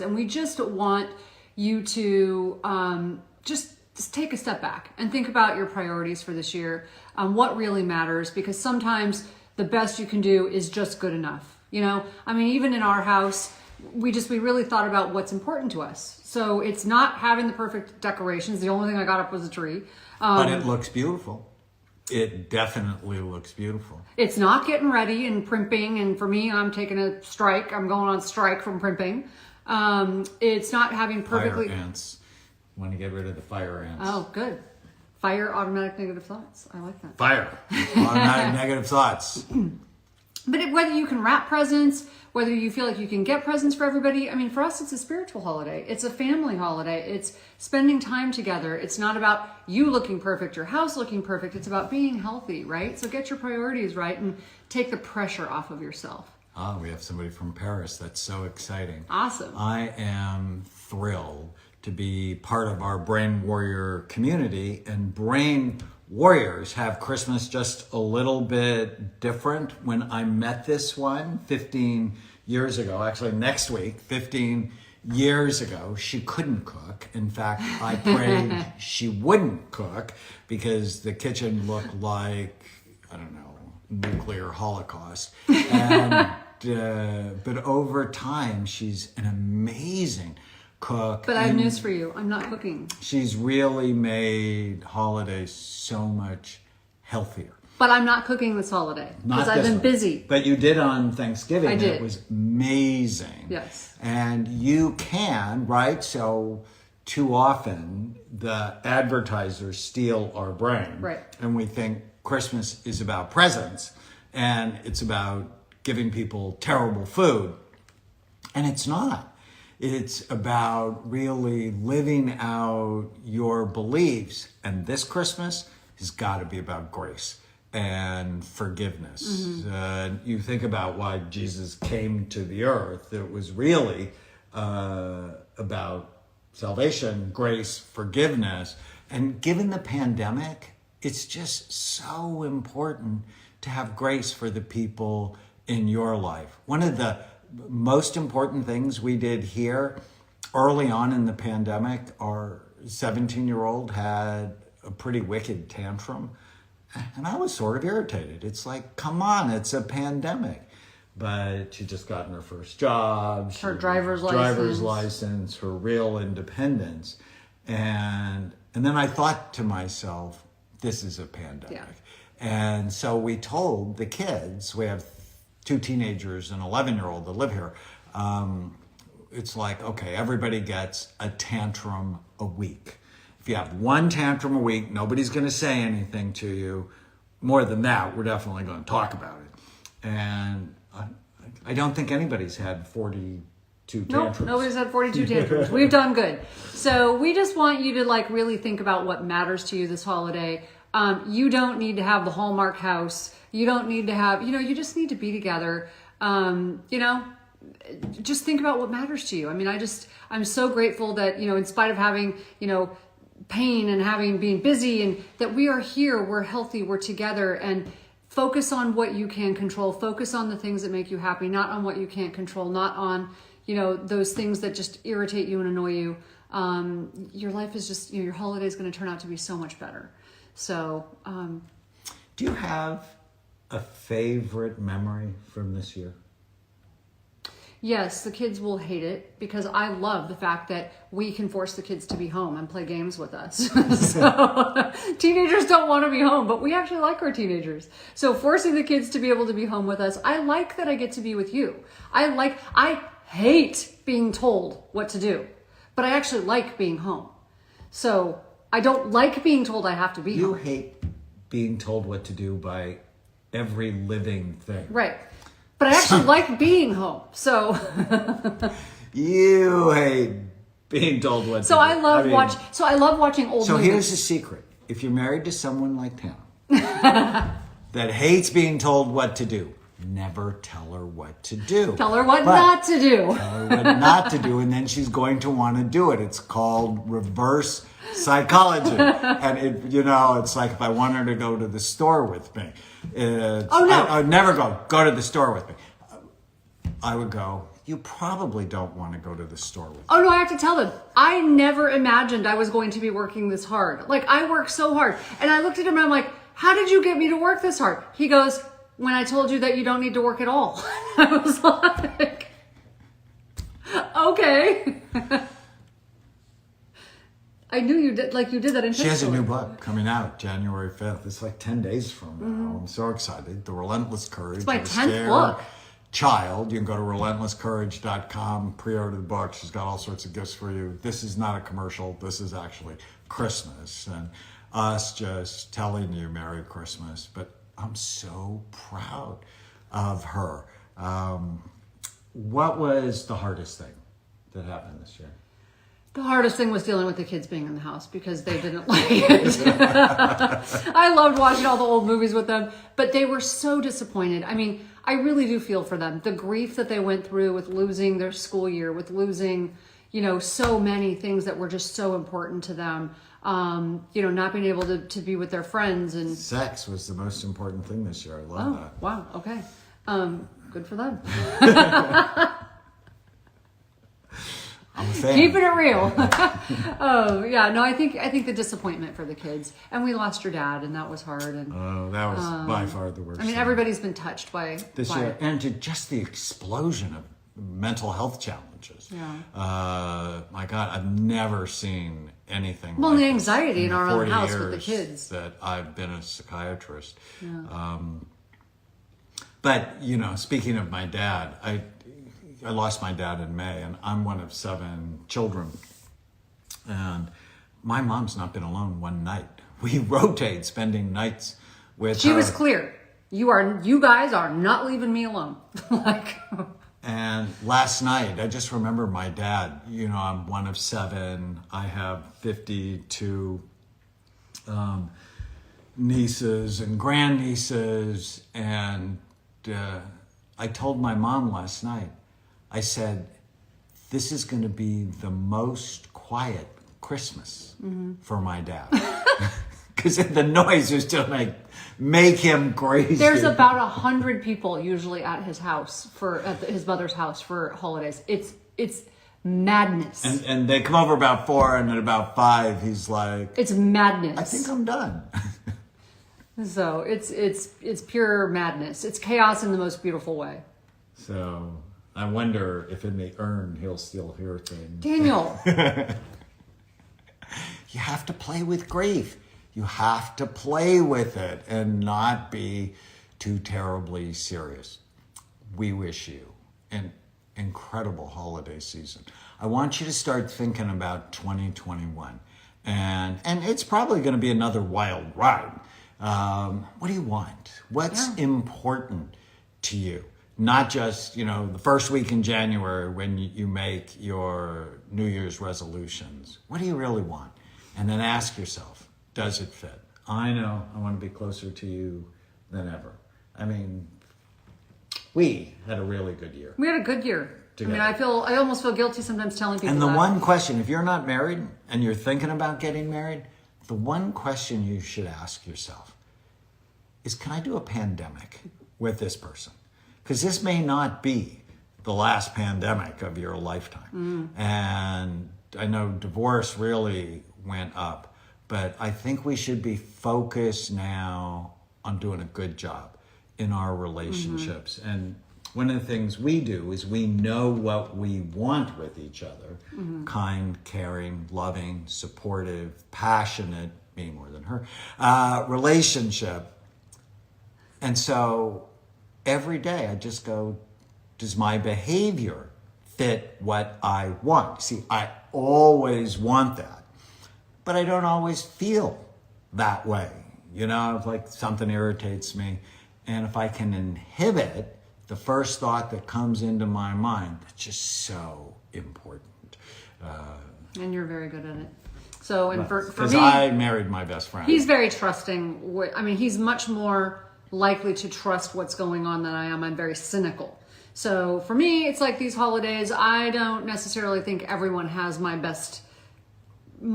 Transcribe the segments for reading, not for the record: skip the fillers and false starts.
And we just want you to just take a step back and think about your priorities for this year, what really matters, because sometimes the best you can do is just good enough. You know, I mean, even in our house, we really thought about what's important to us. So it's not having the perfect decorations. The only thing I got up was a tree. But it looks beautiful. It definitely looks beautiful. It's not getting ready and primping. And for me, I'm taking a strike. I'm going on strike from primping. It's not having perfectly... Fire ants. Want to get rid of the fire ants. Oh, good. Fire automatic negative thoughts. I like that. Fire. Automatic negative thoughts. But whether you can wrap presents, whether you feel like you can get presents for everybody, I mean, for us, it's a spiritual holiday. It's a family holiday. It's spending time together. It's not about you looking perfect, your house looking perfect. It's about being healthy, right? So get your priorities right and take the pressure off of yourself. Ah, we have somebody from Paris. That's so exciting. Awesome. I am thrilled to be part of our Brain Warrior community, and Brain Warriors have Christmas just a little bit different. When I met this one 15 years ago, actually next week, 15 years ago, she couldn't cook. In fact, I prayed she wouldn't cook because the kitchen looked like, I don't know, nuclear holocaust. And but over time, she's an amazing cook. But I have news for you. I'm not cooking. She's really made holidays so much healthier. But I'm not cooking this holiday because I've been busy. But you did on Thanksgiving. I did. It was amazing. Yes. And you can, right? So too often the advertisers steal our brain. Right. And we think Christmas is about presents and it's about giving people terrible food. And it's not. It's about really living out your beliefs. And this Christmas has got to be about grace and forgiveness. Mm-hmm. You think about why Jesus came to the earth. It was really about salvation, grace, forgiveness. And given the pandemic, it's just so important to have grace for the people in your life. One of the most important things we did here early on in the pandemic, our 17-year-old had a pretty wicked tantrum. And I was sort of irritated. It's like, come on, it's a pandemic. But she just gotten her first job. Her driver's license, her real independence. And then I thought to myself, this is a pandemic. Yeah. And so we told the kids, we have 2 teenagers and an 11-year-old that live here. It's like, okay, everybody gets a tantrum a week. If you have 1 tantrum a week, nobody's going to say anything to you. More than that, we're definitely going to talk about it. And I don't think anybody's had 42 tantrums. Nope, nobody's had 42 tantrums. We've done good. So we just want you to really think about what matters to you this holiday. You don't need to have the Hallmark house. You don't need to have, you just need to be together. Just think about what matters to you. I mean, I'm so grateful that, in spite of having, pain and being busy, and that we are here, we're healthy, we're together, and focus on what you can control. Focus on the things that make you happy, not on what you can't control, not on, those things that just irritate you and annoy you. Your life is just, your holiday is going to turn out to be so much better. So, do you have a favorite memory from this year? Yes, the kids will hate it because I love the fact that we can force the kids to be home and play games with us. So teenagers don't want to be home, but we actually like our teenagers. So forcing the kids to be able to be home with us, I like that I get to be with you. I hate being told what to do, but I actually like being home. So I don't like being told I have to be home. You hate being told what to do by every living thing. Right. But I actually like being home. So you hate being told what to do. I love watching old movies. So here's the secret. If you're married to someone like Tana that hates being told what to do, never tell her what to do. Tell her what not to do. Tell her what not to do, and then she's going to want to do it. It's called reverse psychology. And it's like if I want her to go to the store with me. I would never go to the store with me. I would go, you probably don't want to go to the store with. Oh no, I have to tell them. I never imagined I was going to be working this hard. Like, I work so hard. And I looked at him and I'm like, how did you get me to work this hard? He goes, when I told you that you don't need to work at all. I was like, okay. I knew you did, like you did that She has a intentionally. new book coming out January 5th. It's like 10 days from now. I'm so excited. The Relentless Courage. It's my of a 10th Scared book. Child. You can go to relentlesscourage.com, pre-order the book. She's got all sorts of gifts for you. This is not a commercial. This is actually Christmas. And us just telling you Merry Christmas. But I'm so proud of her. What was the hardest thing that happened this year? The hardest thing was dealing with the kids being in the house because they didn't like it. I loved watching all the old movies with them, but they were so disappointed. I mean, I really do feel for them. The grief that they went through with losing their school year, with losing, so many things that were just so important to them. Not being able to be with their friends and Sex was the most important thing this year. I love that. wow, okay. Good for them. I'm a fan. Keeping it real. Oh yeah, no, I think the disappointment for the kids, and we lost your dad, and that was hard. And Oh, that was by far the worst. I mean, thing everybody's been touched by this by year, it. and to just the explosion of mental health challenges. Yeah. My God, I've never seen anything. Well, like the this anxiety in our own 40 house with the years kids. that I've been a psychiatrist. Yeah. But speaking of my dad, I lost my dad in May, and I'm one of 7 children. And my mom's not been alone one night. We rotate spending nights with She her. was clear. You guys are not leaving me alone. Like, And last night, I just remember my dad. I'm one of 7. I have 52 nieces and grandnieces. And I told my mom last night, I said, this is going to be the most quiet Christmas for my dad. Because the noise is to make him crazy. there's about 100 people usually at his house his mother's house for holidays. It's madness. And they come over about 4, and at about 5, he's like, It's madness. I think I'm done. So it's pure madness. It's chaos in the most beautiful way. So I wonder if in the urn he'll still hear things. Daniel, You have to play with grief. You have to play with it and not be too terribly serious. We wish you an incredible holiday season. I want you to start thinking about 2021. And it's probably going to be another wild ride. What do you want? What's important to you? Not just, the first week in January when you make your New Year's resolutions. What do you really want? And then ask yourself, does it fit? I know I want to be closer to you than ever. I mean, we had a really good year. we had a good year. Together. I mean, I almost feel guilty sometimes telling people And the that. one question, if you're not married and you're thinking about getting married, the one question you should ask yourself is, can I do a pandemic with this person? Because this may not be the last pandemic of your lifetime. And I know divorce really went up, but I think we should be focused now on doing a good job in our relationships. And one of the things we do is we know what we want with each other. Kind, caring, loving, supportive, passionate, me more than her, relationship. And so every day I just go, does my behavior fit what I want? See, I always want that, but I don't always feel that way. If like something irritates me, and if I can inhibit the first thought that comes into my mind, it's just so important. And you're very good at it. So, and for Because me, I married my best friend. he's very trusting. I mean, he's much more likely to trust what's going on than I am. I'm very cynical. So for me, it's like these holidays, I don't necessarily think everyone has my best, they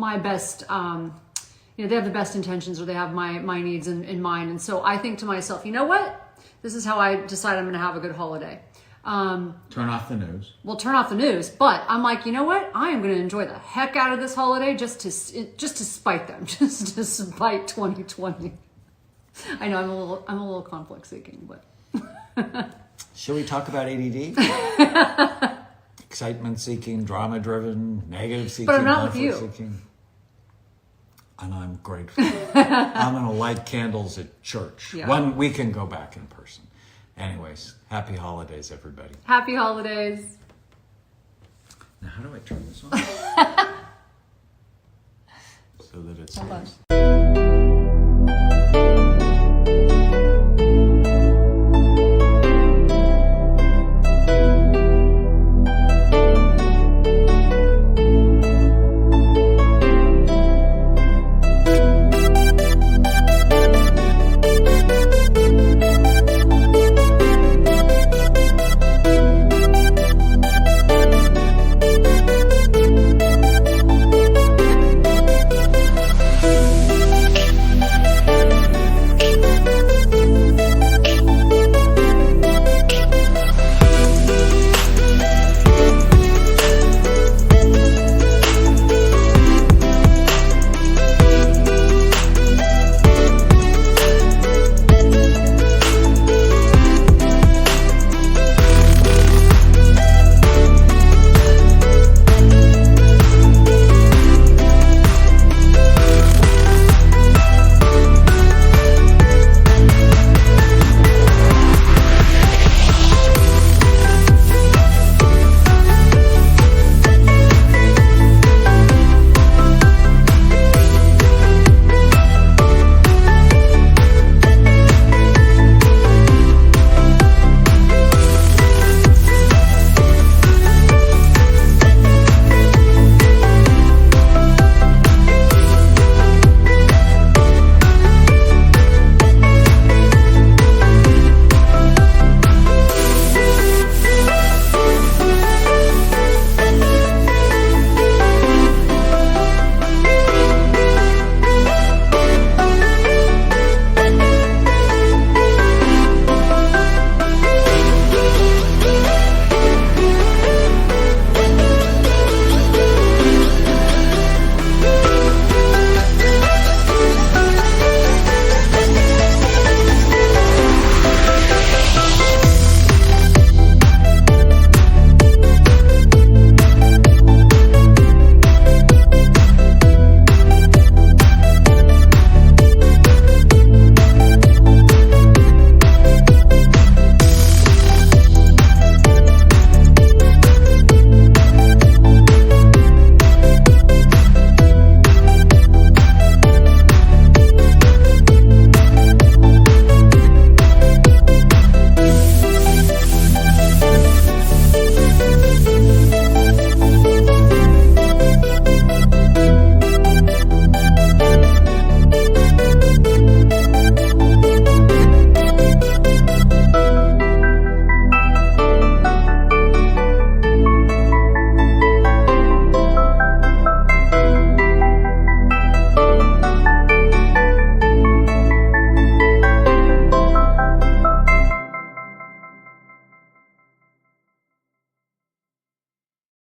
have the best intentions, or they have my needs in mind. And so I think to myself, you know what? This is how I decide I'm going to have a good holiday. Turn off the news. We'll turn off the news. But I'm like, you know what? I am going to enjoy the heck out of this holiday just to spite them, just to spite 2020. I know I'm a little conflict seeking, but. Shall we talk about ADD? Excitement seeking, drama driven, negative seeking, But I'm not with conflict you. seeking. And I'm grateful. I'm going to light candles at church. Yeah. We can go back in person. Anyways, happy holidays, everybody. Happy holidays. Now, how do I turn this on? So that it's. Hold on.